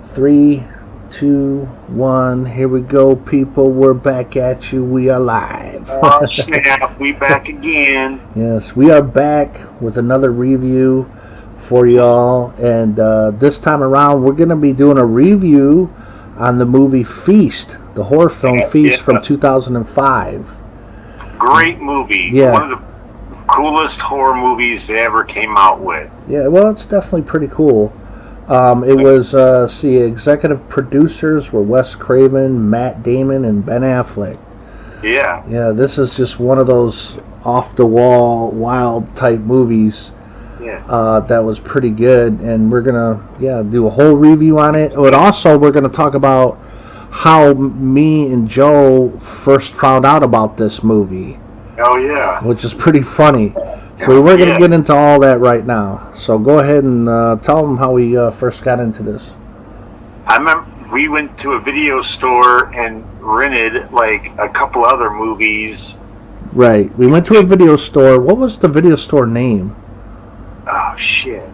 Three, two, one. Here we go, people. We're back at you. We are live. Oh, snap. We back again. Yes, we are back with another review for y'all. And this time around, we're going to be doing a review on the movie Feast, the horror film Feast from 2005. Great movie. Yeah. One of the coolest horror movies they ever came out with. Yeah, well, it's definitely pretty cool. It was, executive producers were Wes Craven, Matt Damon, and Ben Affleck. Yeah. Yeah, this is just one of those off-the-wall, wild-type movies that was pretty good, and we're going to, do a whole review on it. But also, we're going to talk about how me and Joe first found out about this movie. Oh, yeah. Which is pretty funny. So we're going to get into all that right now. So go ahead and tell them how we first got into this. I remember we went to a video store and rented like a couple other movies. Right. We went to a video store. What was the video store name? Oh, shit.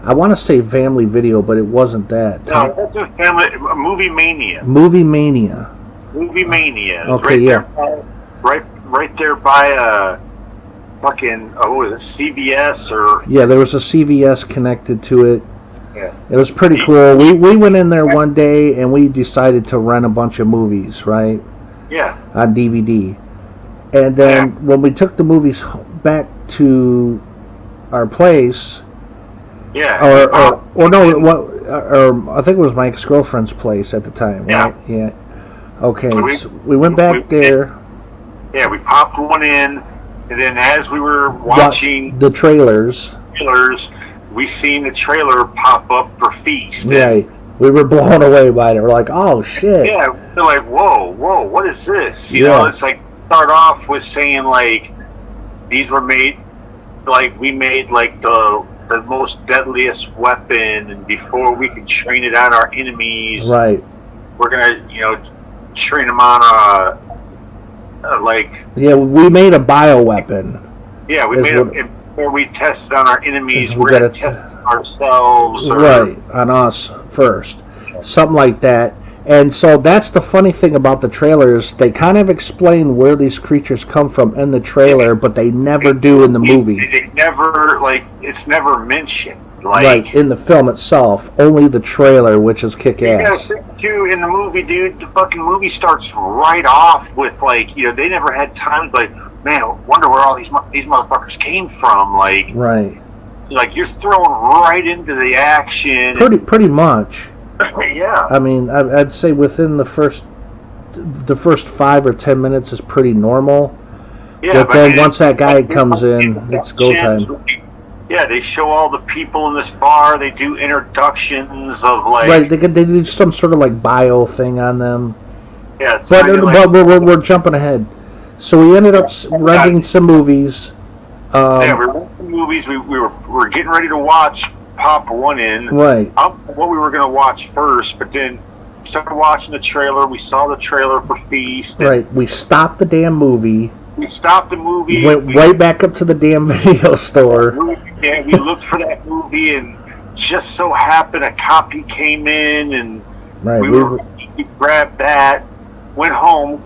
I want to say Family Video, but it wasn't that. No, that's a family. Movie Mania. Movie Mania. Movie Mania. Okay, Right there by fucking, what was it, CVS or... Yeah, there was a CVS connected to it. Yeah. It was pretty cool. We went in there one day and we decided to rent a bunch of movies, right? Yeah. On DVD. And then when we took the movies back to our place... Yeah. Or I think it was my ex-girlfriend's place at the time, right? Yeah. Okay, so we went back there. Yeah, we popped one in, and then as we were watching the trailers, we seen the trailer pop up for Feast. Right. We were blown away by it. We're like, oh, shit. Yeah, we're like, whoa, what is this? You know, it's like, start off with saying, like, these were made, like, we made, like, the most deadliest weapon, and before we could train it on our enemies, right, we're gonna, train them on we made a bioweapon. Yeah, we made it before we tested on our enemies. We're gonna test ourselves, right, on us first, something like that. And so that's the funny thing about the trailers. They kind of explain where these creatures come from in the trailer, but they never do in the movie. They never, it's never mentioned. Right, in the film itself. Only the trailer, which is kick-ass. Too, in the movie, dude, the fucking movie starts right off with, they never had time to, man, I wonder where all these motherfuckers came from. Right. You're thrown right into the action. Pretty much. Yeah. I mean, I'd say within the first 5 or 10 minutes is pretty normal. Yeah, but then once that guy comes in, it's go time. Yeah, they show all the people in this bar. They do introductions of right. They do some sort of bio thing on them. Yeah, it's but we're jumping ahead. So we ended up renting some movies. We rented some movies. We were getting ready to watch. Pop one in. Right. What we were going to watch first, but then we started watching the trailer. We saw the trailer for Feast. Right. We stopped the damn movie. We stopped the movie. Went right back up to the damn video store. Yeah, we looked for that movie, and just so happened a copy came in, and we grabbed that. Went home.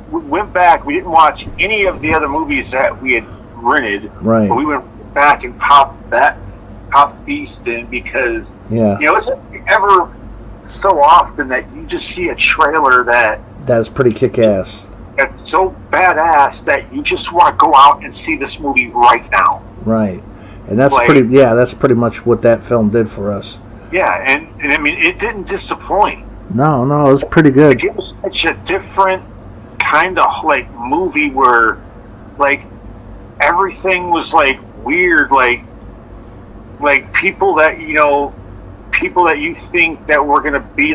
Went back. We didn't watch any of the other movies that we had rented. Right. But we went back and popped Feast in because it's ever so often that you just see a trailer that's pretty kick-ass. It's so badass that you just want to go out and see this movie right now. Right, and that's pretty much what that film did for us. Yeah, and I mean it didn't disappoint. No, it was pretty good. It was such a different kind of movie where everything was weird, people that you think that were gonna be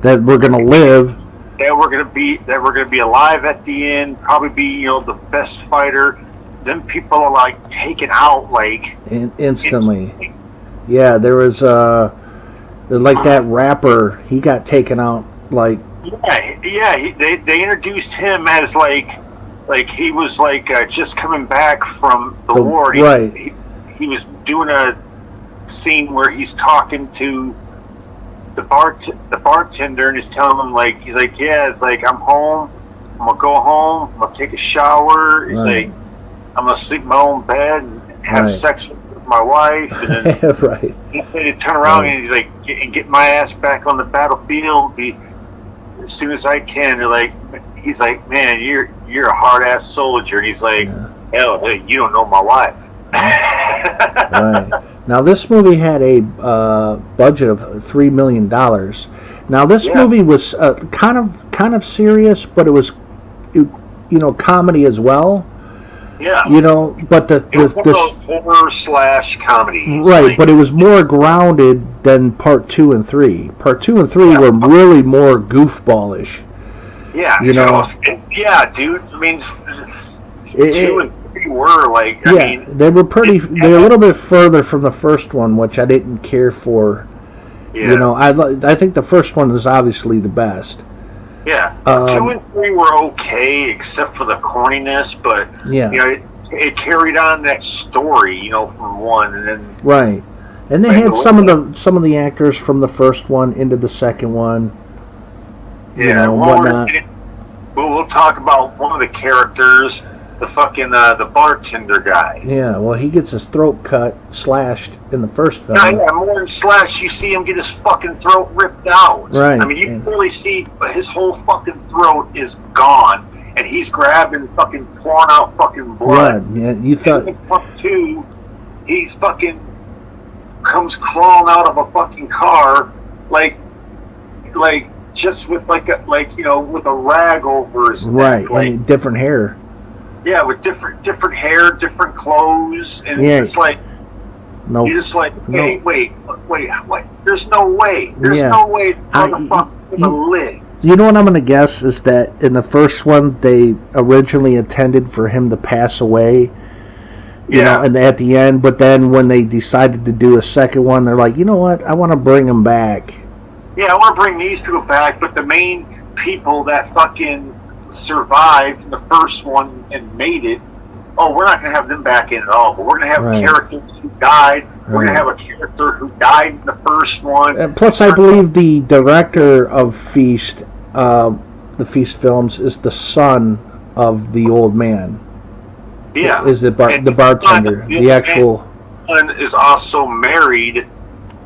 that we're gonna live, that we're gonna be alive at the end, probably be the best fighter. Then people are taken out instantly. Yeah, there was that rapper. He got taken out They introduced him as he was just coming back from the war. He was doing a scene where he's talking to the bartender, and he's telling him like, he's like, yeah, it's like, I'm home. I'm gonna go home. I'm gonna take a shower. He's like, I'm gonna sleep in my own bed and have sex with my wife, and then right. He turn around and he's like, and get my ass back on the battlefield as soon as I can. They're like, he's like, man, you're a hard ass soldier. And he's like, hell, hey, you don't know my wife. Right. Now this movie had a budget of $3 million. Now this movie was kind of serious, but it was, comedy as well. Yeah. But the horror / comedy. Right, but it was more grounded than part 2 and 3. Part 2 and 3 were really more goofballish. Yeah. Yeah, dude. I mean, 2 and 3 were like. I mean, they were pretty. They're a little bit further from the first one, which I didn't care for. Yeah. I think the first one is obviously the best. Yeah, 2 and 3 were okay, except for the corniness, but it carried on that story, from 1, and then right, and they had some of the actors from the first one into the second one. Whatnot. We'll talk about one of the characters, the fucking the bartender guy. Yeah, well, he gets his throat slashed in the first film. Yeah, more than slashed. You see him get his fucking throat ripped out. Right. I mean, you can really see his whole fucking throat is gone, and he's grabbing fucking pouring out fucking blood. Yeah, you thought. And part 2, he's fucking comes crawling out of a fucking car, like just with with a rag over his neck, and different hair. Yeah, with different hair, different clothes, and it's like, you're just like, hey, wait, what? There's no way. There's no way the motherfucker's gonna live. You know what I'm gonna guess is that in the first one they originally intended for him to pass away. And at the end, but then when they decided to do a second one, they're like, you know what? I want to bring him back. Yeah, I want to bring these people back, but the main people that fucking survived in the first one and made it, we're not going to have them back in at all, but we're going to have characters who died. We're going to have a character who died in the first one. And plus, I believe the director of Feast, the Feast films, is the son of the old man. Yeah. Is the bartender, the actual... And is also married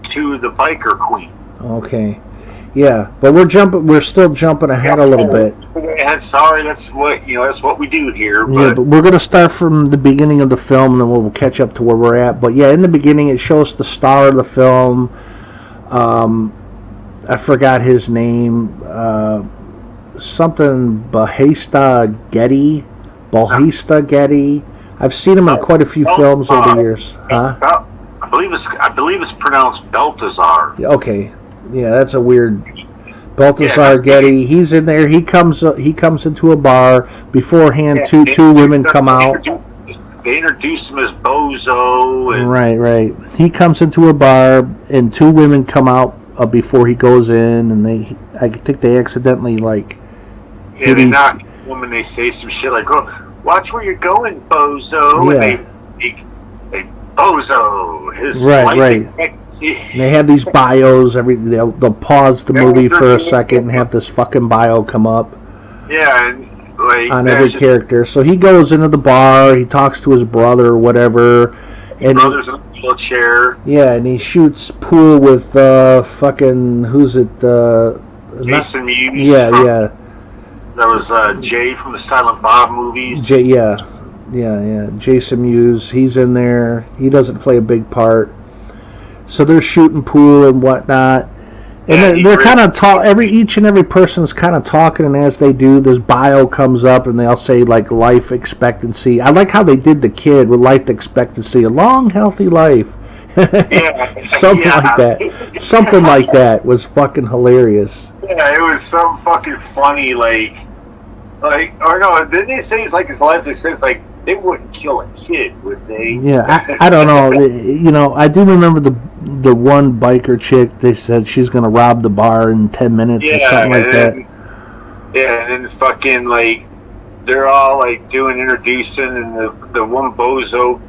to the biker queen. Okay. Yeah, but we're still jumping ahead a little bit. Sorry, that's what we do here. But yeah, but we're going to start from the beginning of the film, and then we'll catch up to where we're at. But yeah, in the beginning, it shows the star of the film. I forgot his name. Something Bautista Getty. I've seen him in quite a few films over the years. Huh? I believe it's pronounced Balthazar. Okay. Yeah, that's a weird. Balthazar Getty. He's in there. He comes into a bar beforehand. Two women come out. They introduce him as Bozo. And right. He comes into a bar, and 2 women come out before he goes in, and I think they accidentally they knock the woman. They say some shit like, "Oh, watch where you're going, Bozo." Yeah. And they Bozo, his right. They have these bios. They'll pause the movie for a second and have this fucking bio come up. Yeah, and on every character. So he goes into the bar. He talks to his brother or whatever. His brother's in a wheelchair. Yeah, and he shoots pool with fucking who's it? Jason Mewes. Yeah. That was Jay from the Silent Bob movies. Yeah. Jason Mewes, he's in there. He doesn't play a big part. So they're shooting pool and whatnot. And they're kind of each and every person's kind of talking, and as they do, this bio comes up, and they'll say life expectancy. I like how they did the kid with life expectancy, a long, healthy life. Something like that. Something like that was fucking hilarious. Yeah, it was some fucking funny or no, didn't they say it's his life expectancy? They wouldn't kill a kid, would they? Yeah, I don't know. I do remember the one biker chick. They said she's gonna rob the bar in 10 minutes or something like that. Yeah, and then fucking they're all doing introducing, and the one bozo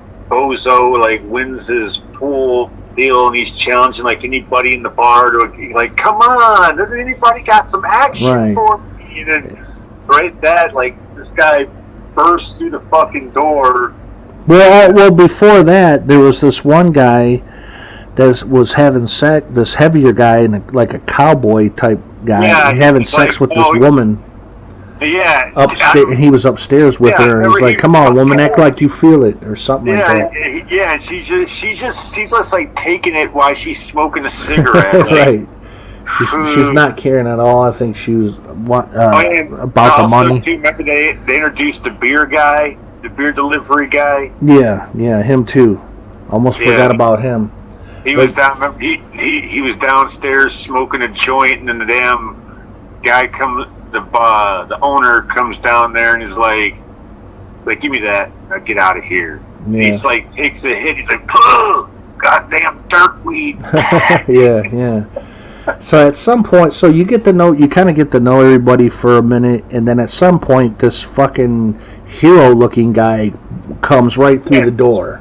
wins his pool deal, and he's challenging like anybody in the bar to like, come on, doesn't anybody got some action for me? And then this guy bursts through the fucking door. Well, before that, there was this one guy that was having sex, this heavier guy, like a cowboy type guy, having sex with this woman. Yeah, upstairs, and he was upstairs with her, and he's like, "Come on, woman, act like you feel it," or something like that. Yeah, and she's just like taking it while she's smoking a cigarette. Right. She's not caring at all. I think she was about the money. Too, remember they introduced the beer guy, the beer delivery guy. Yeah, him too. Almost forgot about him. He was down. Remember, he was downstairs smoking a joint, and then the damn guy comes. The owner comes down there and is like, give me that, I'll get out of here. Yeah. He's like, takes a hit, he's like, goddamn dirt weed. yeah. So at some point, you kind of get to know everybody for a minute, and then at some point, this fucking hero-looking guy comes right through the door.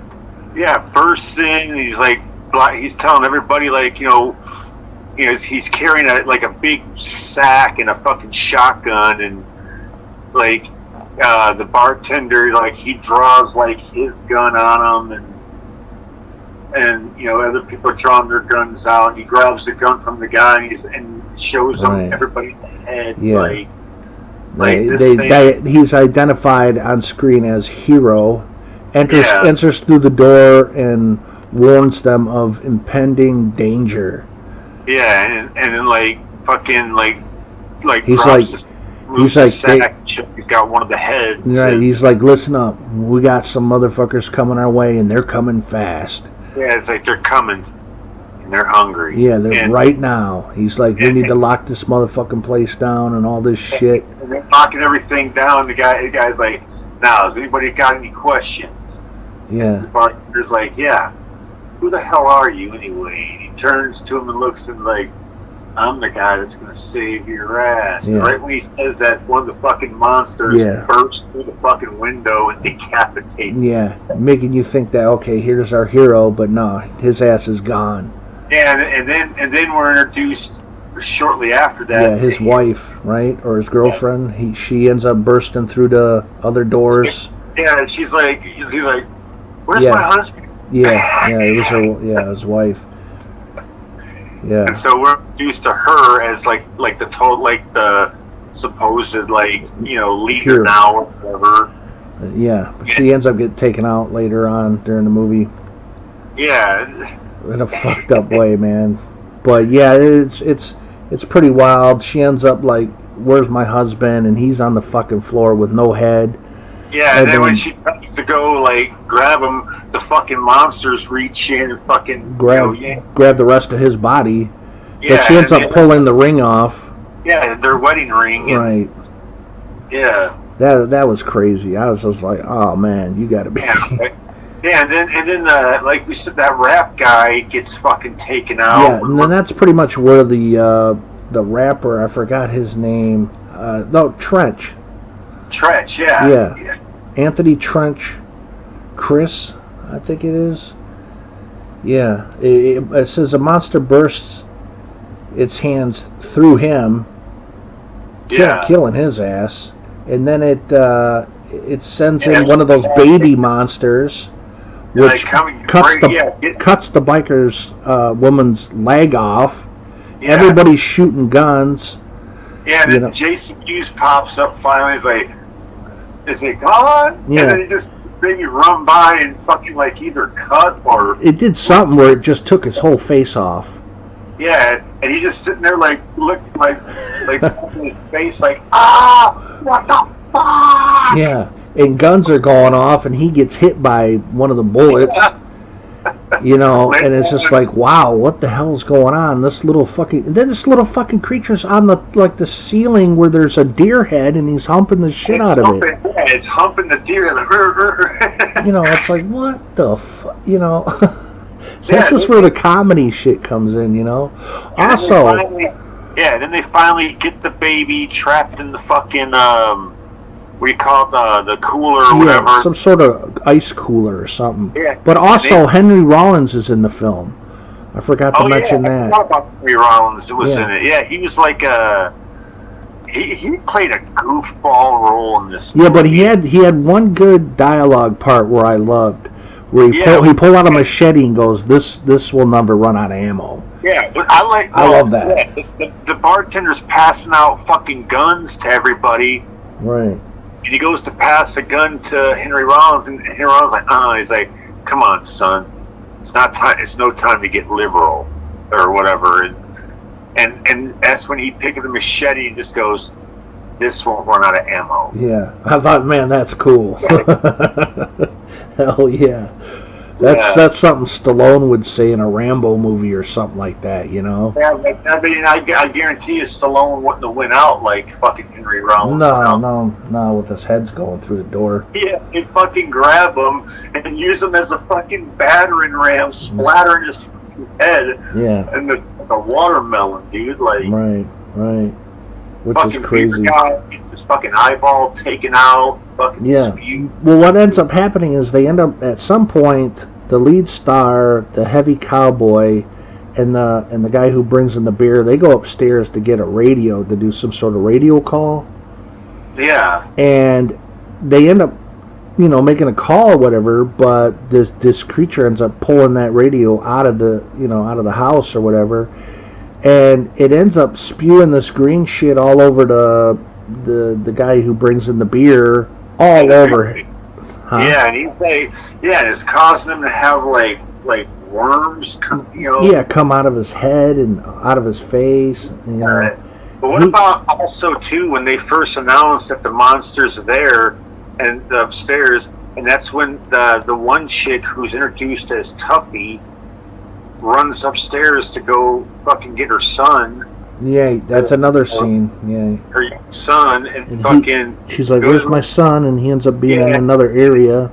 Yeah, bursts in, and he's like, he's telling everybody, like, he's carrying a big sack and a fucking shotgun, and like the bartender, like, he draws like his gun on him, and other people are drawing their guns out, and he grabs the gun from the guy and shows them everybody in the head. He's identified on screen as Hero, enters through the door and warns them of impending danger. Yeah, and then like fucking like he's sack, he's got one of the heads. Right, he's like, listen up, we got some motherfuckers coming our way, and they're coming fast. Yeah, it's like they're coming, and they're hungry. Yeah, they're right now. He's like, we need to lock this motherfucking place down and all this shit. And they're locking everything down. The guy's like, now, has anybody got any questions? Yeah. The bartender's like, yeah. Who the hell are you anyway? And he turns to him and looks and like, I'm the guy that's going to save your ass. Yeah. And right when he says that, one of the fucking monsters bursts through the fucking window and decapitates him. Yeah, making you think that, okay, here's our hero, but no, his ass is gone. Yeah, and then we're introduced shortly after that. Yeah, his wife, right, or his girlfriend. She ends up bursting through the other doors. Yeah, and he's like, where's my husband? Yeah, it was his wife. Yeah. And so we're introduced to her as like the supposed leader now or whatever. Yeah, she ends up getting taken out later on during the movie. Yeah. In a fucked up way, man. But yeah, it's pretty wild. She ends up like, where's my husband? And he's on the fucking floor with no head. Yeah, and then when she comes to go like grab him, the fucking monsters reach in and fucking grab the rest of his body. Yeah, but she ends up pulling the ring off. Yeah, their wedding ring. Right. Yeah. That was crazy. I was just like, oh man, you gotta be. Yeah, and then like we said, that rap guy gets fucking taken out. Yeah, and then that's pretty much where the rapper, I forgot his name. No, Trench. Trench, yeah. Anthony Trench, Chris, I think it is. Yeah, it says a monster bursts its hands through him, killing his ass, and then it sends in one of those baby monsters, which cuts the biker's woman's leg off. Yeah. Everybody's shooting guns. Yeah, and then Jason Hughes pops up finally. He's like, is it gone? Yeah. And then he just maybe run by and fucking like either cut or... It did something where it just took his whole face off. Yeah, and he's just sitting there like looking like his face like, what the fuck? Yeah, and guns are going off and he gets hit by one of the bullets. And it's just like, wow, what the hell's going on? This little fucking creature's on the ceiling where there's a deer head, and he's humping the shit out of it. Yeah, it's humping the deer. Like, it's like, what the fuck? This is where the comedy shit comes in. Also, then they finally get the baby trapped in the fucking what do you call it, the cooler or whatever. Some sort of ice cooler or something. Yeah. But also, Henry Rollins is in the film. I forgot to mention that. I forgot about Henry Rollins was in it. Yeah, he was like he played a goofball role in this movie. Yeah, but he had one good dialogue part where I loved, where he pulled out a machete and goes, "This will never run out of ammo." Yeah, but I love that. Yeah, the bartender's passing out fucking guns to everybody. Right. And he goes to pass a gun to Henry Rollins, and Henry Rollins he's like, "Come on, son, it's not time. It's no time to get liberal, or whatever." And that's when he picked up the machete and just goes, "This won't run out of ammo." Yeah, I thought, man, that's cool. Hell yeah. That's something Stallone would say in a Rambo movie or something like that, you know? Yeah, I mean, I guarantee you Stallone wouldn't have went out like fucking Henry Rollins. No, with his head's going through the door. Yeah, he'd fucking grab him and use him as a fucking battering ram, splattering his head. Yeah. And the watermelon, dude, like... Right. Which is crazy. His fucking eyeball taken out, fucking spew. Well, what ends up happening is they end up, at some point, the lead star, the heavy cowboy, and the guy who brings in the beer, they go upstairs to get a radio, to do some sort of radio call. Yeah. And they end up, making a call or whatever, but this creature ends up pulling that radio out of the house or whatever, and it ends up spewing this green shit all over the guy who brings in the beer, all over. Huh? Yeah, and he's like, it's causing him to have like worms, come out of his head and out of his face. Right. But what about also too when they first announced that the monsters are there and upstairs, and that's when the one chick who's introduced as Tuffy runs upstairs to go fucking get her son. Yeah, that's another scene. Yeah, her son and she's like, "Where's my son?" And he ends up being in another area.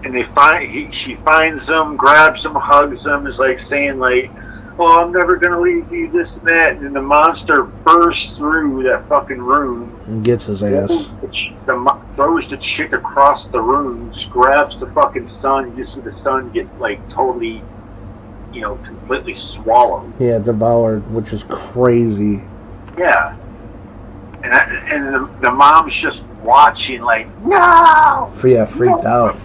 And she finds him, grabs him, hugs him, is like saying like, "Oh, I'm never gonna leave you," this and that. And then the monster bursts through that fucking room and gets his ass. Throws the chick across the room, grabs the fucking son. You see the son get like totally, completely swallowed. Yeah, devoured, which is crazy. Yeah. And the mom's just watching like, no! Yeah, freaked out.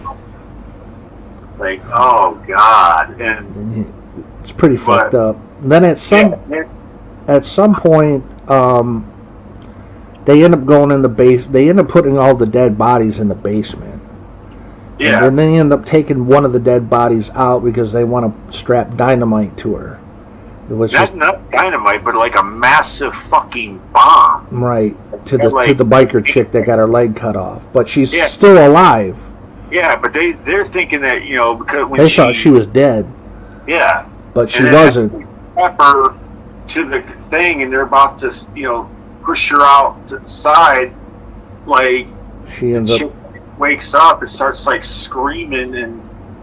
Like, oh, God. And it's pretty fucked up. Then at some point, they end up going in the base. They end up putting all the dead bodies in the basement. Yeah. And then they end up taking one of the dead bodies out because they want to strap dynamite to her. It was not dynamite, but like a massive fucking bomb. Right. To the biker chick that got her leg cut off. But she's still alive. Yeah, but they're thinking that, because when they thought she was dead. Yeah. But she wasn't. They strap her to the thing and they're about to, push her out to the side, like she ends up wakes up and starts like screaming, and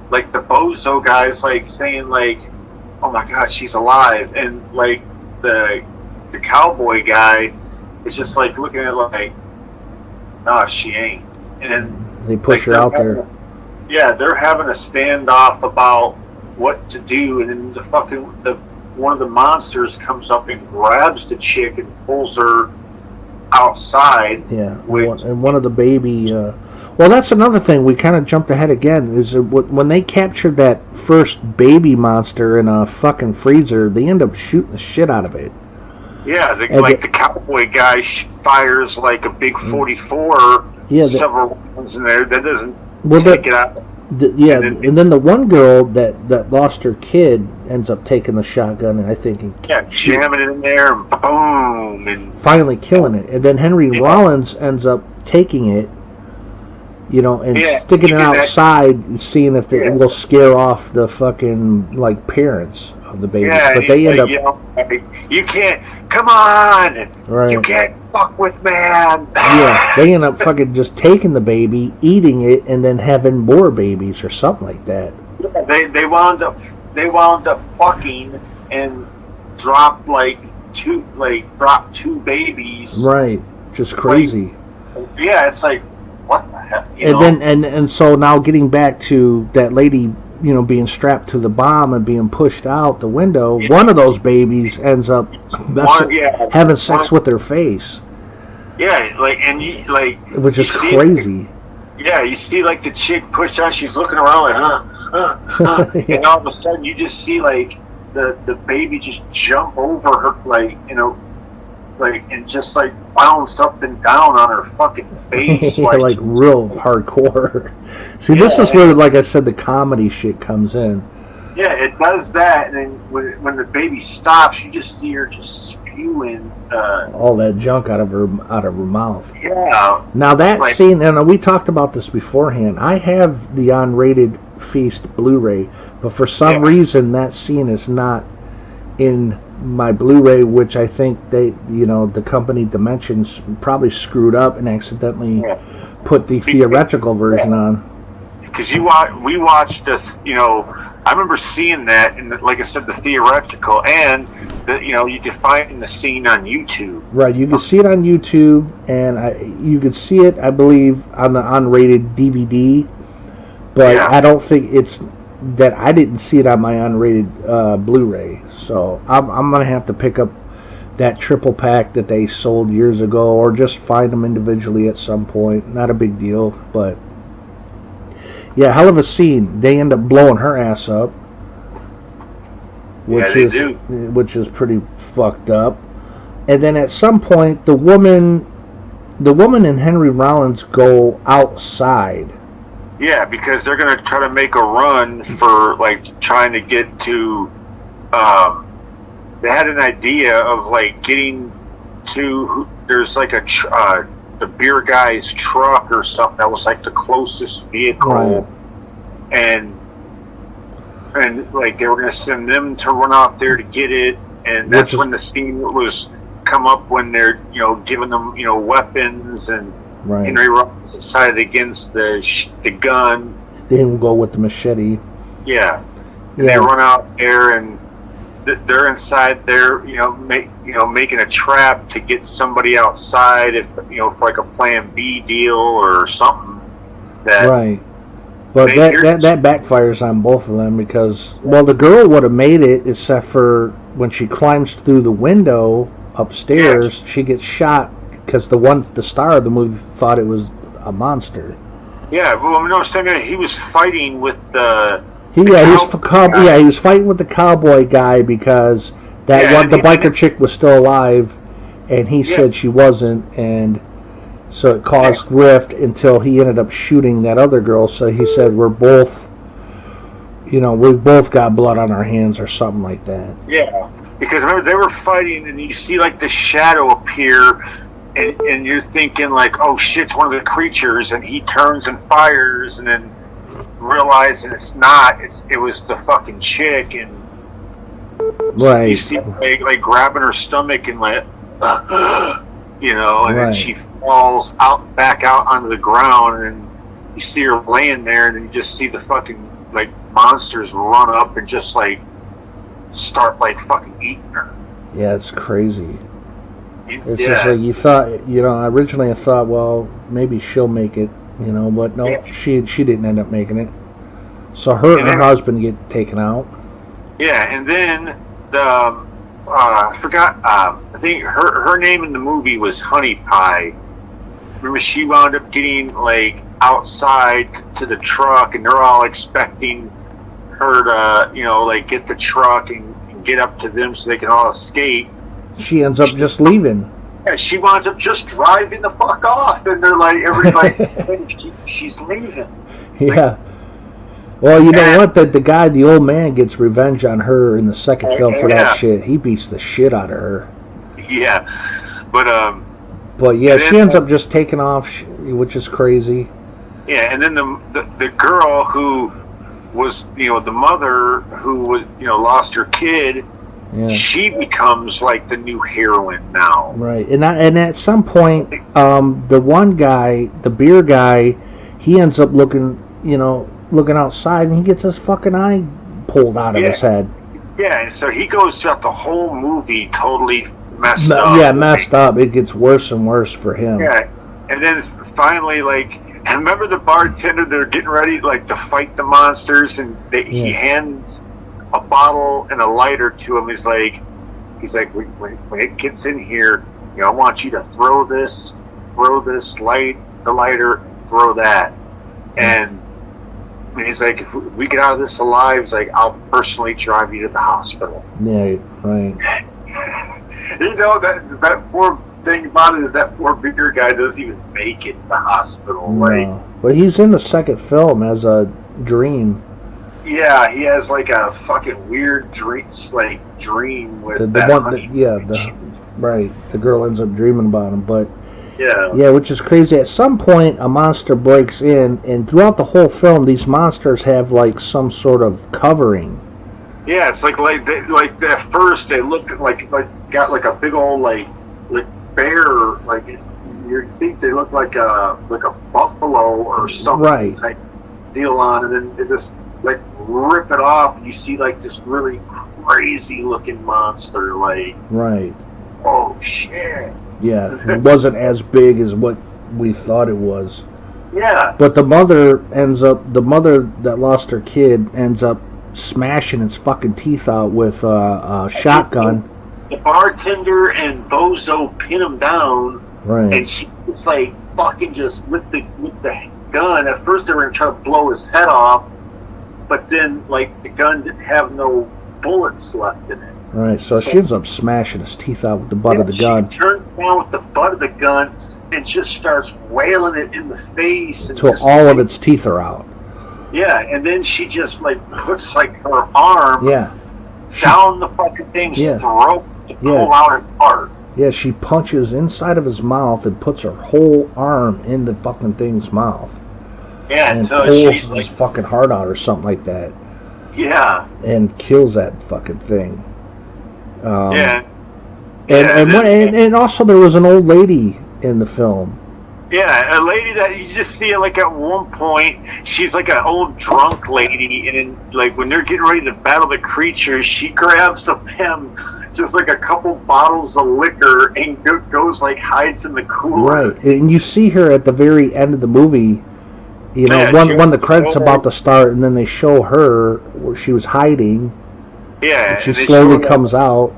like the bozo guy's like saying like, "Oh my God, she's alive," and like the cowboy guy is just like looking at it like, "Nah, she ain't." And they push her out there. Yeah, they're having a standoff about what to do, and then one of the monsters comes up and grabs the chick and pulls her outside. Yeah, and one of the baby. Well, that's another thing. We kind of jumped ahead again. Is when they captured that first baby monster in a fucking freezer, they end up shooting the shit out of it. Yeah, the cowboy guy fires like a big 44. Yeah, several rounds in there. That doesn't take it out. And then the one girl that lost her kid ends up taking the shotgun and I think jamming it in there and boom and finally killing it. And then Henry Rollins ends up taking it, and sticking it outside and seeing if it will scare off the fucking like parents of the babies. Yeah, but they end up you can't come on. Right. You can't fuck with man. Yeah, they end up fucking just taking the baby, eating it, and then having more babies or something like that. They wound up fucking and dropped two babies. Right, just crazy. Yeah, it's like what the heck. And so now getting back to that lady being strapped to the bomb and being pushed out the window, one of those babies ends up having sex with their face. Yeah, which is crazy. Yeah, you see like the chick push out, she's looking around like, and all of a sudden you just see like the baby just jump over her, and just like bounce up and down on her fucking face. Like real hardcore. See, this is where, like I said, the comedy shit comes in. Yeah, it does that, and then when the baby stops, you just see her just spewing all that junk out of her mouth. Yeah. Now that scene, and we talked about this beforehand. I have the unrated Feast Blu-ray, but for some reason that scene is not in my Blu-ray, which I think the company Dimensions probably screwed up and accidentally put the theatrical version on. Because we watched this, I remember seeing that, and like I said, the theatrical, and you can find the scene on YouTube. Right, you can see it on YouTube, and you can see it, I believe, on the unrated DVD. But I don't think it's that I didn't see it on my unrated Blu-ray. So I'm gonna have to pick up that triple pack that they sold years ago, or just find them individually at some point. Not a big deal, but. Yeah, hell of a scene. They end up blowing her ass up, which is pretty fucked up. And then at some point, the woman and Henry Rollins go outside. Yeah, because they're gonna try to make a run for trying to get to. They had an idea of getting to. There's the beer guy's truck or something that was the closest vehicle, and they were going to send them to run out there to get it, and that's when the scene was come up when they're giving them weapons, and Henry Rollins decided against the gun. They didn't go with the machete. Yeah, and they run out there and. They're inside there, making a trap to get somebody outside for a Plan B deal or something. But that backfires on both of them because the girl would have made it except for when she climbs through the window upstairs, she gets shot because the star of the movie thought it was a monster. Yeah, well, he was fighting with the. He was fighting with the cowboy guy because the biker chick was still alive, and he said she wasn't, and so it caused rift until he ended up shooting that other girl. So he said we both got blood on our hands or something like that. Yeah, because remember they were fighting, and you see the shadow appear, and you're thinking oh shit, it's one of the creatures, and he turns and fires, and then. Realizing it's not, it was the fucking chick, and you see grabbing her stomach and then she falls back out onto the ground, and you see her laying there, and then you just see the fucking monsters run up and just start fucking eating her. Yeah, it's crazy. It's just you thought, originally I thought, well, maybe she'll make it. But no, she didn't end up making it. So her husband get taken out. Yeah, and then I forgot. I think her name in the movie was Honey Pie. Remember, she wound up getting outside to the truck, and they're all expecting her to get the truck and get up to them so they can all escape. She ends up just leaving. Yeah, she winds up just driving the fuck off, and they're everybody's she's leaving. Yeah. Well, you know what? The old man gets revenge on her in the second film for that shit. He beats the shit out of her. Yeah, but yeah, she ends up just taking off, which is crazy. Yeah, and then the girl who was the mother who was lost her kid. Yeah. She becomes the new heroine now. Right, and at some point, the one guy, the beer guy, he ends up looking outside, and he gets his fucking eye pulled out of his head. Yeah, and so he goes throughout the whole movie totally messed up. Yeah, messed up. It gets worse and worse for him. Yeah, and then finally, And remember the bartender? They're getting ready like to fight the monsters, and he hands a bottle and a lighter to him. He's like, when it gets in here, I want you to throw this the lighter, throw that, and he's like, if we get out of this alive, he's like, I'll personally drive you to the hospital. Yeah, right. That poor thing about it is that poor beer guy doesn't even make it to the hospital. No. But he's in the second film as a dream. Yeah, he has like a fucking weird dream with that one. Right. The girl ends up dreaming about him, but yeah, which is crazy. At some point, a monster breaks in, and throughout the whole film, these monsters have like some sort of covering. Yeah, it's like at first they look like got like a big old like bear, like you think they look like a buffalo or something type deal on, and then they just like rip it off, and you see like this really crazy looking monster, like oh shit. Yeah, it wasn't as big as what we thought it was. Yeah. But the mother that lost her kid ends up smashing its fucking teeth out with a shotgun. The bartender and Bozo pin him down, and she's like fucking just with the gun. At first they were gonna try to blow his head off, but then like the gun didn't have no bullets left in it. Right, so she ends up smashing his teeth out with the butt of the gun. She turns down with the butt of the gun and just starts wailing it in the face until all of its teeth are out. Yeah, and then she just like puts like her arm down the fucking thing's throat to pull out his heart. Yeah, she punches inside of his mouth and puts her whole arm in the fucking thing's mouth. Yeah, and so pulls his fucking heart out or something like that. Yeah. And kills that fucking thing. And also there was an old lady in the film. Yeah, a lady that you just see like at one point, she's like an old drunk lady, and then like when they're getting ready to battle the creatures, she grabs him just like a couple bottles of liquor and goes like hides in the cooler. Right, and you see her at the very end of the movie. When the credits about to start, and then they show her where she was hiding. Yeah, and she slowly comes out.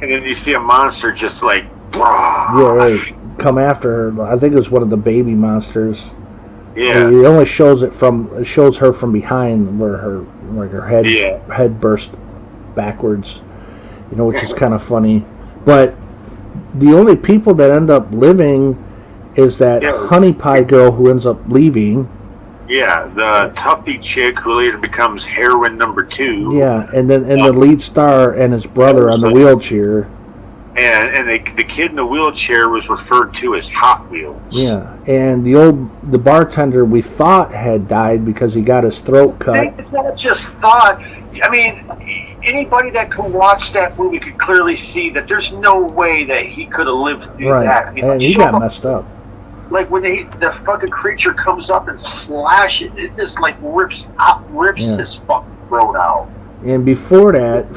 And then you see a monster just like, come after her. I think it was one of the baby monsters. Yeah. It only shows her from behind, where her head burst backwards. Which is kind of funny. But the only people that end up living is that honey pie girl who ends up leaving. Yeah, the Tuffy chick who later becomes heroine number 2. Yeah, and then the lead star and his brother on the wheelchair. And the kid in the wheelchair was referred to as Hot Wheels. Yeah, and the bartender we thought had died because he got his throat cut. It's not just thought. I mean, anybody that could watch that movie could clearly see that there's no way that he could have lived through that. I mean, and he got messed up. Like when the fucking creature comes up and slashes it just like rips his fucking throat out. And before that,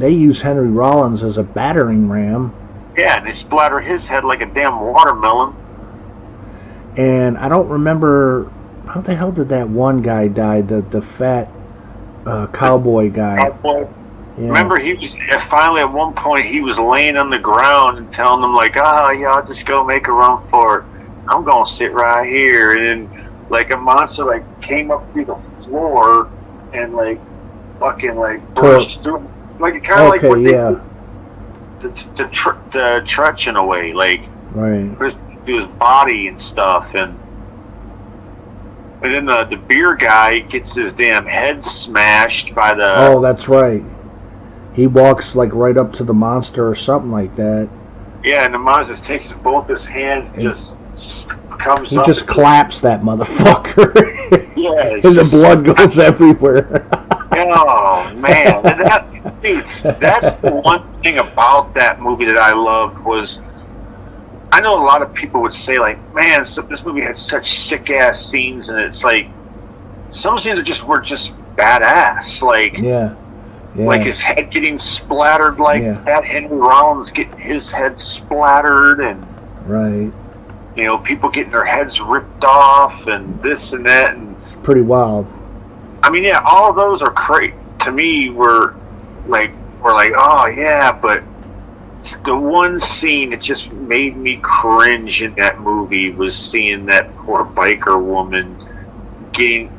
they use Henry Rollins as a battering ram. Yeah, and they splatter his head like a damn watermelon. And I don't remember, how the hell did that one guy die? The fat cowboy guy. Cowboy. Yeah. Remember, he was finally at one point he was laying on the ground and telling them like, y'all just go make a run for it. I'm gonna sit right here. And then like a monster like came up through the floor and like fucking like burst through, like kind of like what they the Tretch in a way, like through his body and stuff, and then the beer guy gets his damn head smashed by the. Oh, that's right. He walks like right up to the monster or something like that. Yeah, and the monster just takes both his hands and just comes up. He just claps that motherfucker. Yeah, and the blood goes everywhere. Oh man, that's the one thing about that movie that I loved was, I know a lot of people would say like, man, this movie had such sick ass scenes, and it's like some scenes were just badass, like like his head getting splattered, like that Henry Rollins getting his head splattered, and You know, people getting their heads ripped off and this and that, and it's pretty wild. I mean, yeah, all of those are great. To me, we're like, oh yeah, but the one scene that just made me cringe in that movie was seeing that poor biker woman getting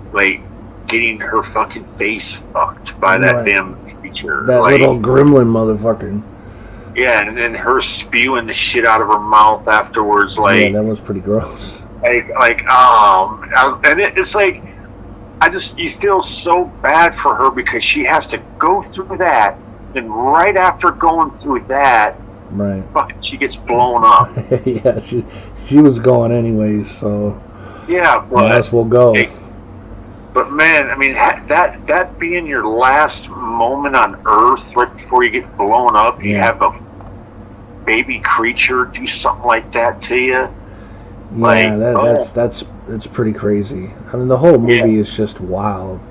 her fucking face fucked by that damn creature. That little gremlin motherfucker. Yeah, and then her spewing the shit out of her mouth afterwards. Like, yeah, that was pretty gross. And it's like, you feel so bad for her because she has to go through that, and right after going through that, right, fucking, she gets blown up. Yeah, she was going anyways, so yeah, but might as well go. But man, I mean, that being your last moment on Earth right before you get blown up, you have a baby creature do something like that to you. Yeah, that's pretty crazy. I mean, the whole movie is just wild.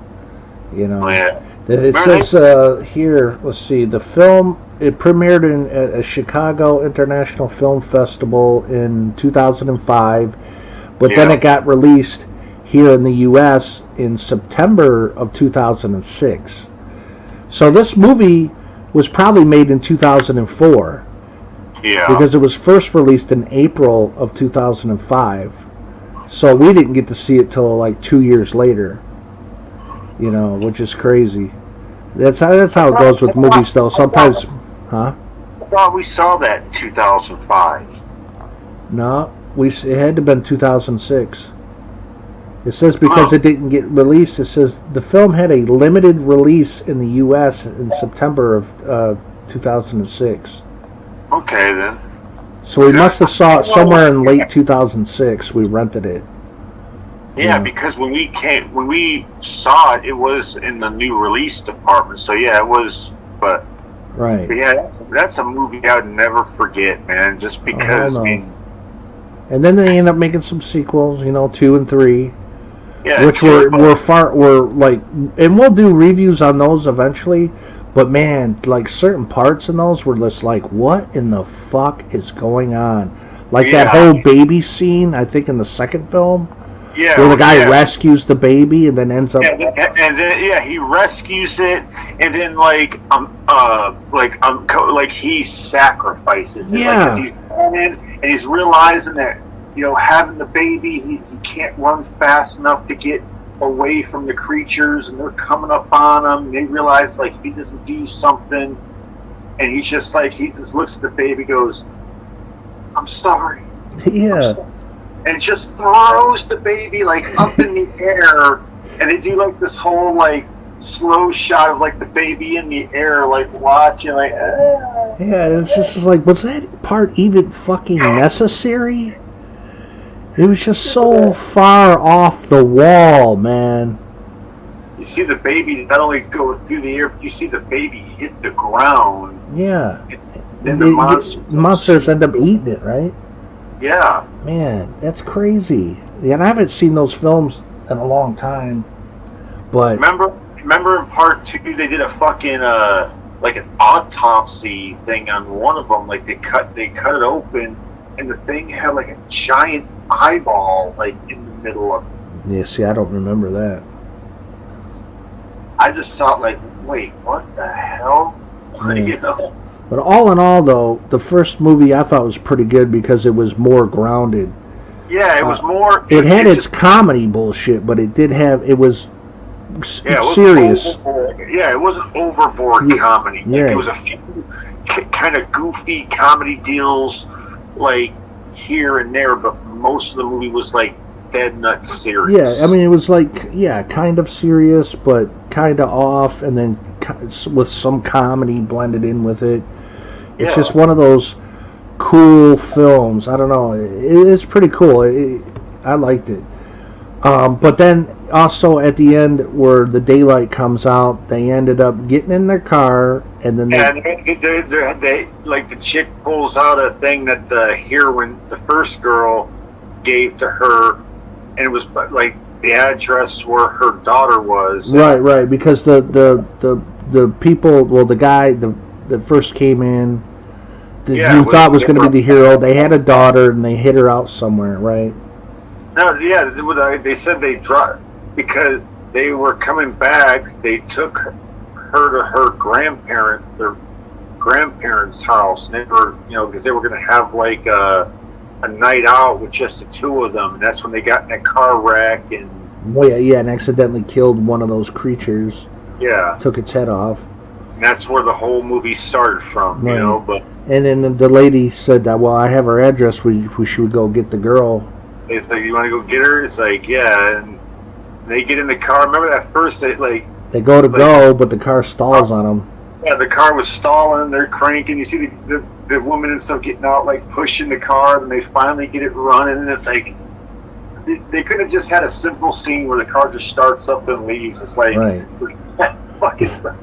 You know, it says here. Let's see. The film it premiered at a Chicago International Film Festival in 2005, but then it got released here in the U.S. in September of 2006. So this movie was probably made in 2004. Yeah. Because it was first released in April of 2005. So we didn't get to see it till like 2 years later. You know, which is crazy. That's how it goes with movies though. Sometimes, huh? I thought we saw that in 2005. No, it had to have been 2006. It says because it didn't get released, it says the film had a limited release in the U.S. in September of 2006. Okay, then. So we must have saw it somewhere in late 2006. We rented it. Yeah, because when we saw it, it was in the new release department. So yeah, it was. But right. But yeah, that's a movie I would never forget, man. Just because. And then they end up making some sequels, 2 and 3. Yeah, which were like, and we'll do reviews on those eventually. But man, like certain parts in those were just like, what in the fuck is going on? Like that whole baby scene, I think in the second film, where the guy rescues the baby and then ends up. And then he rescues it, and then like he sacrifices it. Yeah. Like, he's running, and he's realizing that having the baby, he can't run fast enough to get away from the creatures, and they're coming up on him, and they realize like he doesn't do something, and he's just like, he just looks at the baby, goes, I'm sorry. Yeah. And just throws the baby like up in the air, and they do like this whole like slow shot of like the baby in the air, like watching, like yeah, it's just like, was that part even fucking necessary? It was just so far off the wall, man. You see the baby not only go through the air, but you see the baby hit the ground. Yeah. And the monsters end up eating it, right? Yeah. Man, that's crazy. Yeah, and I haven't seen those films in a long time. But remember in part 2 they did a fucking like an autopsy thing on one of them. Like they cut it open, and the thing had like a giant eyeball like in the middle of it. Yeah, see, I don't remember that. I just thought like, wait, what the hell? Yeah. But all in all, though, the first movie I thought was pretty good because it was more grounded. Yeah, it was more. It had its comedy bullshit, but it was serious. It wasn't overboard comedy. Yeah. It was a few kind of goofy comedy deals, like here and there, but most of the movie was like dead nut serious. Yeah, I mean, it was like, kind of serious, but kind of off, and then with some comedy blended in with it. It's just one of those cool films. I don't know. It's pretty cool. I liked it. But then also at the end, where the daylight comes out, they ended up getting in their car, and then they like the chick pulls out a thing that the heroine, the first girl, gave to her, and it was like the address where her daughter was. Right. Because the people, well, the guy that first came in, you thought was going to be the hero. They had a daughter, and they hid her out somewhere, right? No, yeah, they said they dropped because they were coming back. They took her to her their grandparents' house. And they were, because they were going to have like a night out with just the two of them. And that's when they got in that car wreck and. Well, yeah, and accidentally killed one of those creatures. Yeah, took its head off. And that's where the whole movie started from, right. But and then the lady said that, well, I have her address. We should go get the girl. It's like, you want to go get her? It's like, yeah. And they get in the car. Remember that first they go, but the car stalls on them. Yeah, the car was stalling. They're cranking. You see the woman and stuff getting out, like pushing the car. And they finally get it running. And it's like they could have just had a simple scene where the car just starts up and leaves. It's like, right.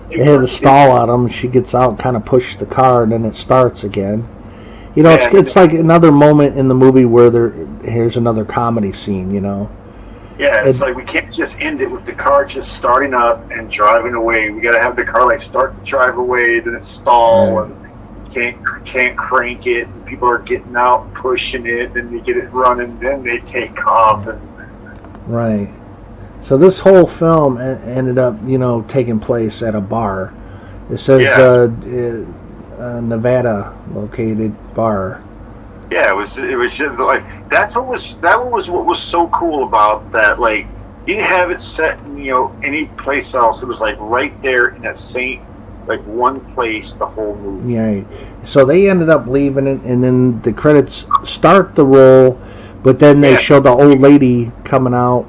They had the stall on them. She gets out, kind of pushes the car, and then it starts again. It's like another moment in the movie where here's another comedy scene. Yeah, it's like we can't just end it with the car just starting up and driving away. We got to have the car like start to drive away, then it stall, right. And can't crank it. And people are getting out, pushing it, and they get it running, then they take off. Right. So this whole film ended up, taking place at a bar. It says Nevada located bar. Yeah, it was just like that was what was so cool about that. Like, you didn't have it set in any place else. It was like right there in that same one place the whole movie. Right. So they ended up leaving it, and then the credits start the roll, but then they show the old lady coming out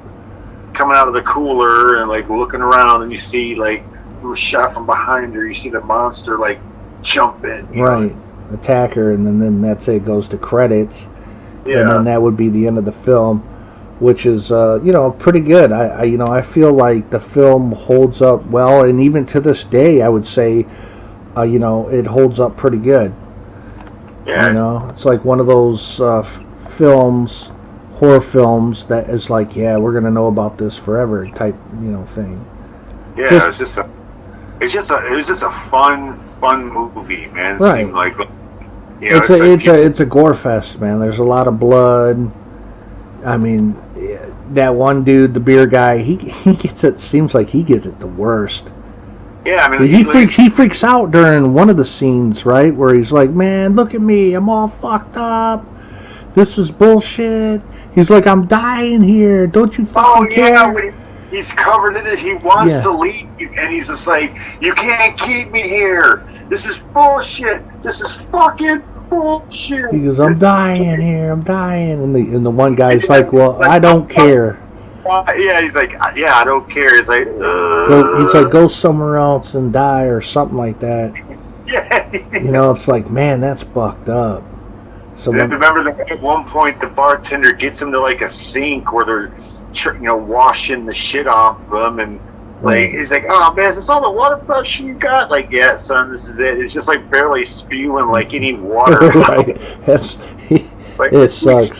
of the cooler and like looking around, and you see like it was shot from behind her. You see the monster like jump in, right, attack her, and then that's it. Goes to credits, yeah. And then that would be the end of the film, which is pretty good. I feel like the film holds up well, and even to this day, I would say, it holds up pretty good. Yeah, it's like one of those horror films that is like, yeah, we're gonna know about this forever type, thing. Yeah, it was just a fun movie, man. It right. seemed like, it's a gore fest, man. There's a lot of blood. I mean, that one dude, the beer guy, he gets it. Seems like he gets it the worst. Yeah, I mean, he freaks out during one of the scenes, right, where he's like, "Man, look at me, I'm all fucked up. This is bullshit." He's like, "I'm dying here. Don't you fucking care?" When he's covered in it. He wants to leave, and he's just like, "You can't keep me here. This is bullshit. This is fucking bullshit." He goes, "I'm dying here. I'm dying." And the one guy's like, "Well, I don't care." Yeah, he's like, "Yeah, I don't care." He's like, he's like, "Go somewhere else and die," or something like that. Yeah. It's like, man, that's fucked up. So remember at one point the bartender gets him to like a sink where they're washing the shit off them, and like he's like, "Oh man, is this all the water pressure you got?" Like, "Yeah, son, this is it." It's just like barely spewing like any water. Right. It sucks.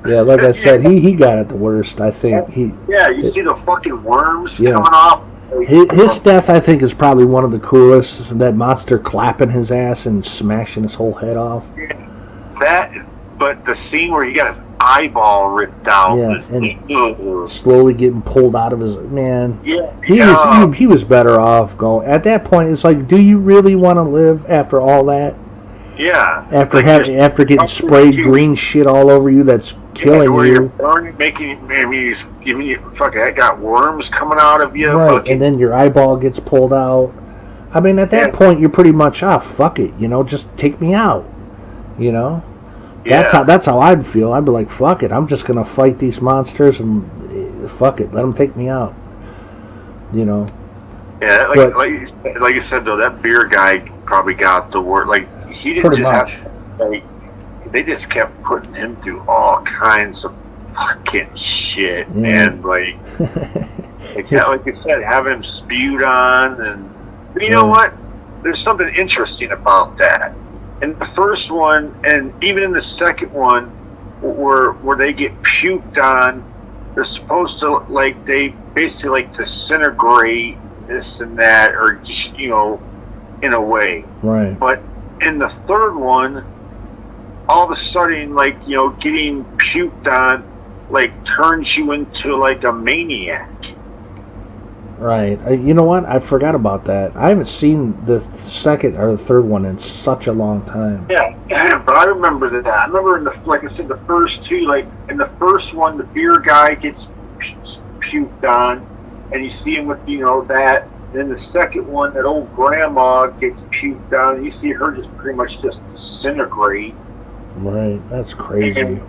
Yeah, like I said, he got it the worst. I think you see the fucking worms coming off. His death, I think, is probably one of the coolest. That monster clapping his ass and smashing his whole head off. But the scene where he got his eyeball ripped out, and slowly getting pulled out of his man. Yeah, he was better off going. At that point, it's like, do you really want to live after all that? Yeah. After getting sprayed green shit all over you, that's killing you. You're burning, he's giving you fucking. I got worms coming out of you. Right, and then your eyeball gets pulled out. I mean, at that point, you're pretty much fuck it. Just take me out. That's how I'd feel. I'd be like, fuck it. I'm just gonna fight these monsters and fuck it. Let them take me out. Yeah, like you said though, that beer guy probably got the word. Like, he didn't just have. They just kept putting him through all kinds of fucking shit, man. Like you said, have him spewed on, but you know what? There's something interesting about that. In the first one, and even in the second one, where they get puked on, they're supposed to they basically disintegrate this and that, or just in a way. Right. But in the third one, all of a sudden, like, you know, getting puked on, like, turns you into, like, a maniac. Right. You know what? I forgot about that. I haven't seen the second or the third one in such a long time. Yeah, but I remember that. I remember in the, like I said, the first two, like, in the first one, the beer guy gets puked on, and you see him with, you know, that. And then the second one, that old grandma gets puked on, and you see her just pretty much just disintegrate. Right. That's crazy.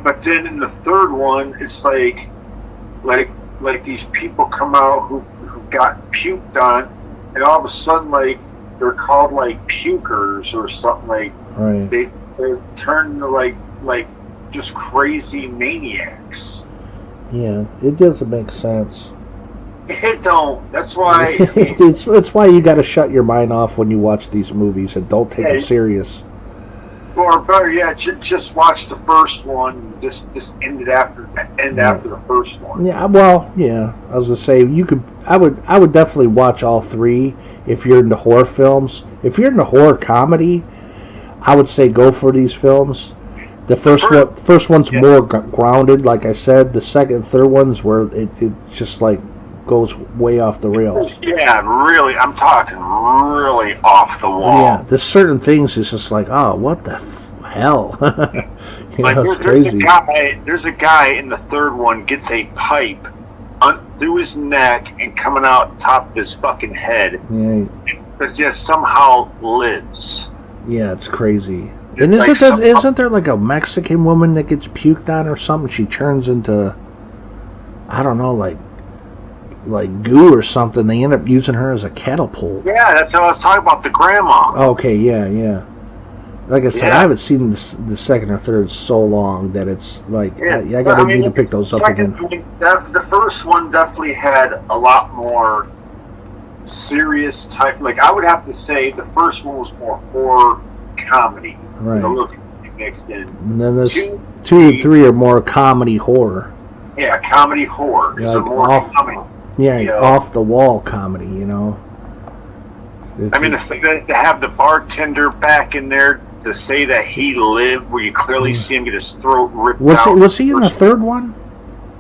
But then in the third one, it's like these people come out who got puked on, and all of a sudden, like, they're called, like, pukers or something. Like, right. they turn into like just crazy maniacs. Yeah, it doesn't make sense. It don't. That's why. it's why you got to shut your mind off when you watch these movies and don't take them serious. Or better yet, just watch the first one. This ended after the first one. Yeah, well, yeah. I was gonna say you could. I would definitely watch all three if you're into horror films. If you're into horror comedy, I would say go for these films. The first one's more grounded, like I said. The second and third ones where it just like goes way off the rails. Yeah, really. I'm talking really off the wall. Yeah, there's certain things it's just like, oh, what the hell? Like, there's a guy in the third one gets a pipe through his neck and coming out top of his fucking head. Yeah. But just somehow lives. Yeah, it's crazy. And isn't there like a Mexican woman that gets puked on or something? She turns into, I don't know, like goo or something. They end up using her as a catapult. Yeah, that's what I was talking about, the grandma. Okay, yeah. Like I said, I haven't seen the second or third so long that it's like, I need to pick those up again. The first one definitely had a lot more serious type. Like, I would have to say the first one was more horror comedy. Right. A little mixed in. And then this two and three are more comedy horror. Yeah, comedy horror. Like off the wall comedy, you know. I mean, to have the bartender back in there to say that he lived, where you clearly see him get his throat ripped out. Was he in the third one?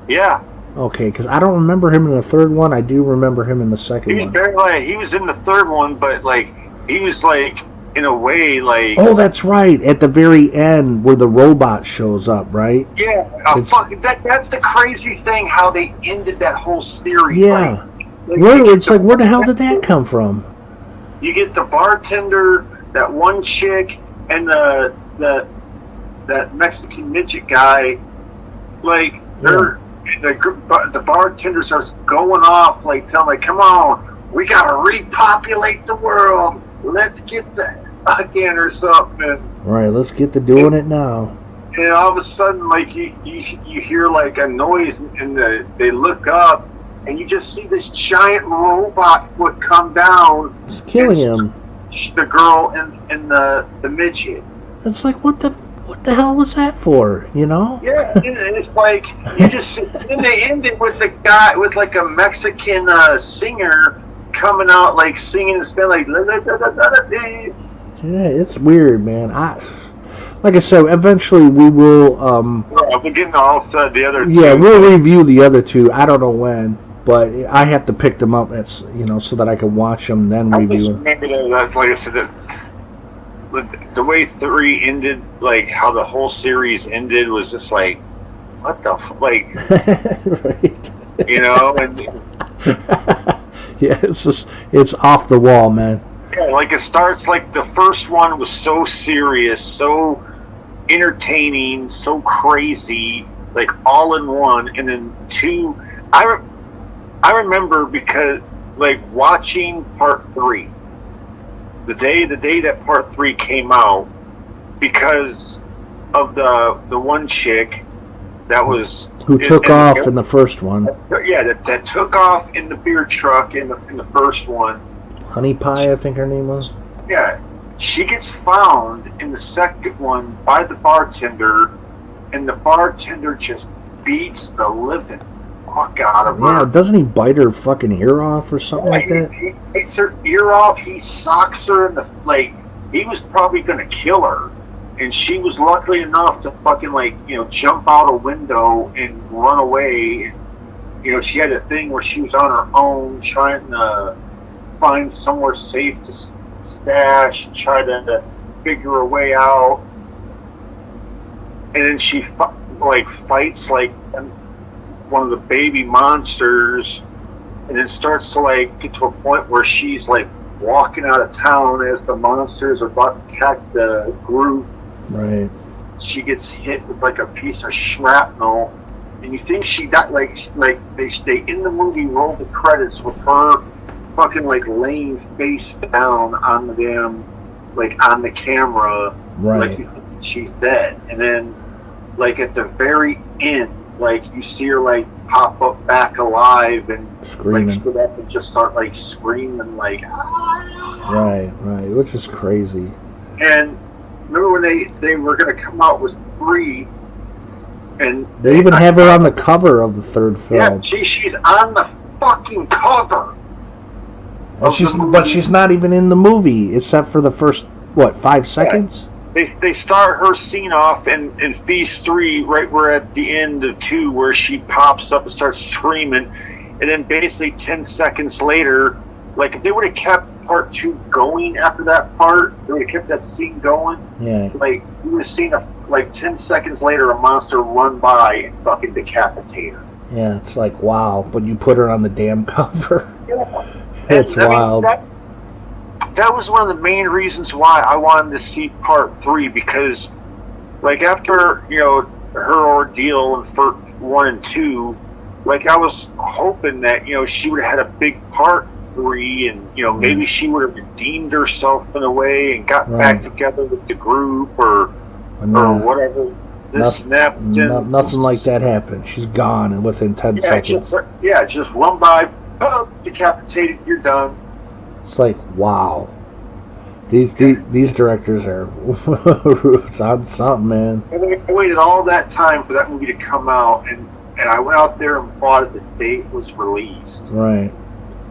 Yeah. Okay, because I don't remember him in the third one. I do remember him in the second one. He was in the third one, but like he was like in a way like. Oh, that's right. At the very end, where the robot shows up, right? Yeah. That's the crazy thing. How they ended that whole series. Yeah. Where the hell did that come from? You get the bartender, that one chick, and that Mexican midget guy. Like the bartender starts going off, like telling, like, "Come on, we gotta repopulate the world. Let's get that again or something." Right, let's get to doing it now. And all of a sudden, like you hear like a noise, and they look up. And you just see this giant robot foot come down. It's killing him. The girl and the midget. It's like, what the hell was that for? You know? Yeah, and it's like you just. And they ended with the guy with like a Mexican singer coming out, like singing and spelling like. Yeah, it's weird, man. Like I said, eventually we will. We're getting off the other. Yeah, we'll review the other two. I don't know when. But I have to pick them up, so that I can watch them, then review them. Maybe that's, like I said, the way 3 ended, like how the whole series ended, was just like, what the like, right? You know, and yeah, it's off the wall, man. Yeah, like it starts like the first one was so serious, so entertaining, so crazy, like all in one, and then 2. I remember because, like, watching part 3, the day that part 3 came out, because of the one chick that was who took off in the first one. Yeah, that took off in the beer truck in the first one. Honey Pie, I think her name was. Yeah, she gets found in the second one by the bartender, and the bartender just beats the living fuck out of her. Yeah, doesn't he bite her fucking ear off or something like that? He bites her ear off. He socks her in the he was probably going to kill her. And she was lucky enough to fucking, like, you know, jump out a window and run away. And, you know, she had a thing where she was on her own trying to find somewhere safe to stash, try to figure a way out. And then she, fights, like, one of the baby monsters. And then starts to, like, get to a point where she's, like, walking out of town as the monsters are about to attack the group. Right. She gets hit with like a piece of shrapnel, and you think she got like they in the movie roll the credits with her fucking like laying face down on the damn like on the camera, right? Like you think she's dead, and then like at the very end, like you see her like pop up back alive and screaming. Like spit up and just start like screaming like right, which is crazy. And remember when they were going to come out with 3, and they even have her on the cover of the third film. Yeah, she's on the fucking cover. But she's not even in the movie except for the first 5 seconds. They start her scene off in Feast 3, right where at the end of 2, where she pops up and starts screaming, and then basically 10 seconds later, like if they would have kept part 2 going after that part, they would have kept that scene going. Yeah. Like you would have seen 10 seconds later a monster run by and fucking decapitate her. Yeah, it's like wow, but you put her on the damn cover. Yeah. It's wild. That was one of the main reasons why I wanted to see part 3, because like after, you know, her ordeal in 1 and 2, like I was hoping that, you know, she would have had a big part 3, and you know maybe she would have redeemed herself in a way and got back together with the group or whatever. Nothing like that happened. She's gone and within 10 seconds. Just run by, decapitated. You're done. It's like wow. These directors are on something, man. I waited all that time for that movie to come out, and I went out there and bought it the day it was released. Right.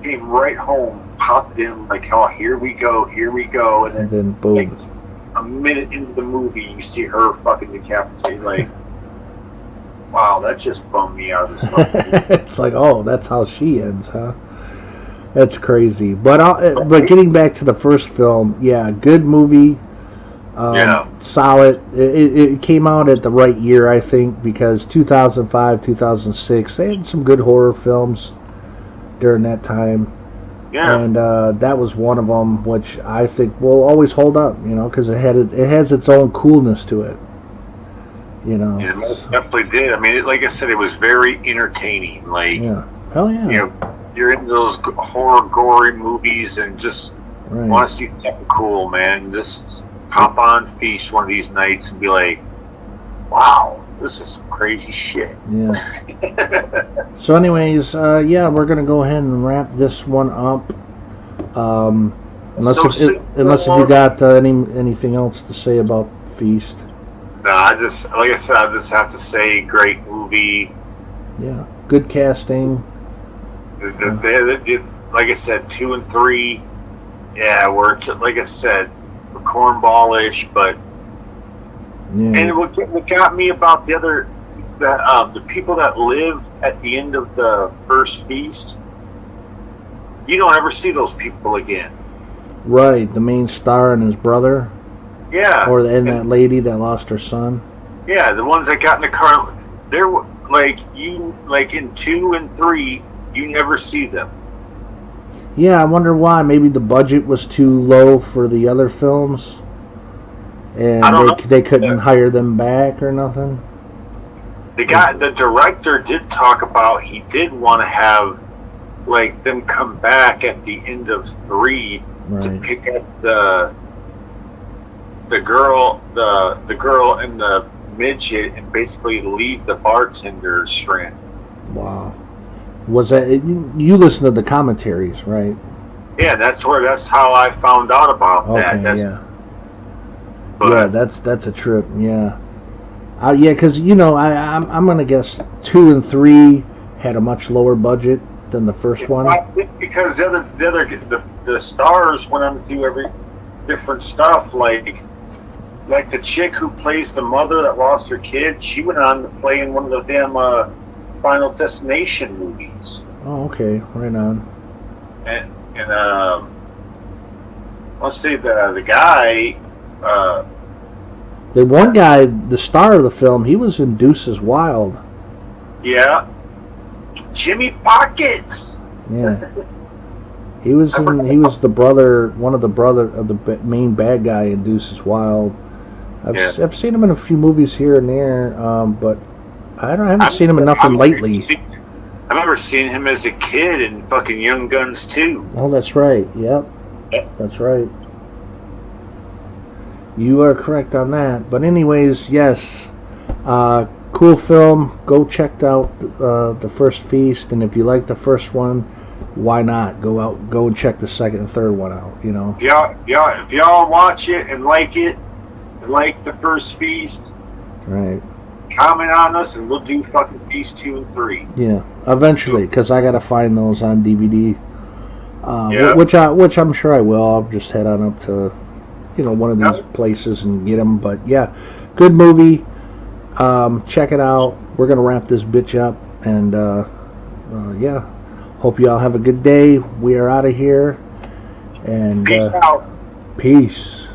Came right home, popped in like, oh, here we go, and then boom. Like, a minute into the movie, you see her fucking decapitated. Like, wow, that just bummed me out of this movie. It's like, oh, that's how she ends, huh? That's crazy. But getting back to the first film, yeah, good movie. Solid. It came out at the right year, I think, because 2005, 2006, they had some good horror films during that time. Yeah. And that was one of them, which I think will always hold up, you know, because it has its own coolness to it. You know. Yeah, it definitely did. I mean, like I said, it was very entertaining. Like, yeah. Hell yeah. You know, you're into those horror, gory movies and just want to see something cool, man. Just hop on Feast one of these nights and be like, wow, this is some crazy shit. Yeah. So anyways, we're going to go ahead and wrap this one up. Unless you got anything else to say about Feast. No, like I said, I just have to say, great movie. Yeah, good casting. Like I said, 2 and 3, were, like I said, cornballish, but and what got me about the people that live at the end of the first Feast, you don't ever see those people again. Right, the main star and his brother. Yeah. And that lady that lost her son. Yeah, the ones that got in the car, they're like in 2 and 3, you never see them. Yeah, I wonder why. Maybe the budget was too low for the other films, and they couldn't hire them back or nothing. The director did talk about he did want to have like them come back at the end of 3 to pick up the girl and the midget and basically leave the bartender stranded. Wow. Was that you listened to the commentaries, right? Yeah, that's how I found out about that. That's a trip. Yeah, because I'm gonna guess 2 and 3 had a much lower budget than the first one. I think because the stars went on to do different stuff. Like the chick who plays the mother that lost her kid, she went on to play in one of the damn Final Destination movies. Oh, okay, right on. And let's see, the guy. The one guy, the star of the film, he was in Deuces Wild. Yeah. Jimmy Pockets. Yeah. He was the brother, one of the brother of the main bad guy in Deuces Wild. I've seen him in a few movies here and there, but I haven't seen him in nothing lately. I remember seeing him as a kid in fucking Young Guns 2. Oh, that's right. Yep. That's right. You are correct on that. But anyways, yes. Cool film. Go check out the first Feast, and if you like the first one, why not go and check the second and third one out? You know. If y'all watch it and like the first Feast, right? Comment on us, and we'll do fucking Feast 2 and 3. Yeah, eventually, because I gotta find those on DVD. Yeah. Which I'm sure I will. I'll just head on up to, one of these places and get them. But yeah, good movie. Check it out. We're gonna wrap this bitch up, and yeah. Hope you all have a good day. We are out of here, and Peace out. Peace.